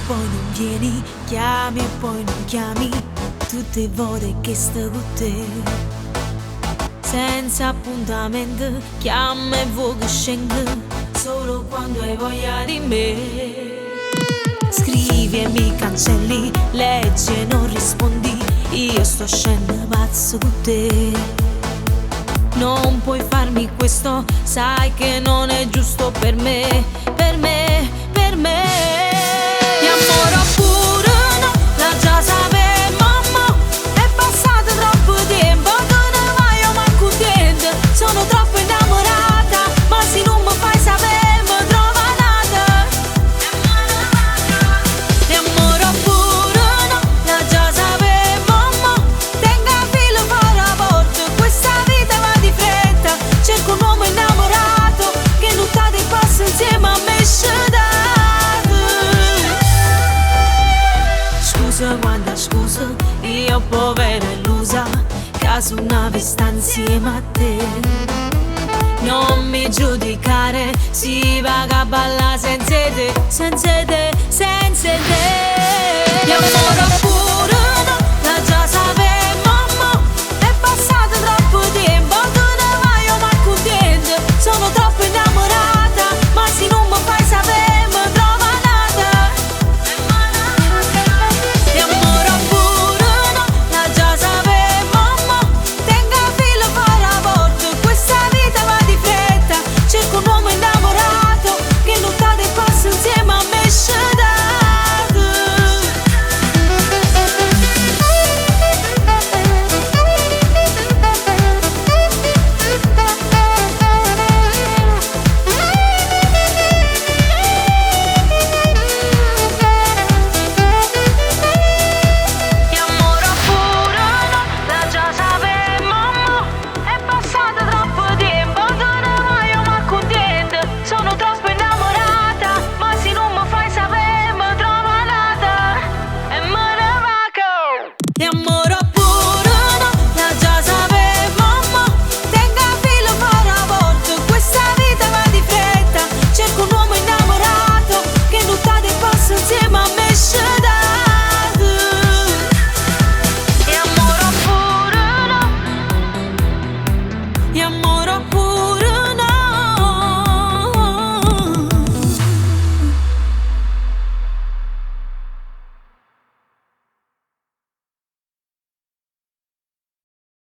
poi non vieni, chiami e poi non chiami, tutte volte che sto con te. Senza appuntamento, chiama e vuoi che scendo, solo quando hai voglia di me. Scrivi e mi cancelli, leggi e non rispondi, io sto scendendo pazzo con te. Non puoi farmi questo, sai che non è giusto per me, per me, per me. Ti amore pure no, la già sapevo, mo è passato troppo tempo che ne vai io manco contenta. Sono troppo innamorata, ma se non mi fai sapere mi trova nata. Ti amore pure no, la già sapevo, mo tenga filo fuori a porta, questa vita va di fretta. Cerco un uomo innamorato che nottate e passa insieme a me scedato. Scusa quanta scusa, io povera illusa, caso una vista insieme a te. Non mi giudicare, si vaga a ballare senza te, senza te, senza te. Ti amore pure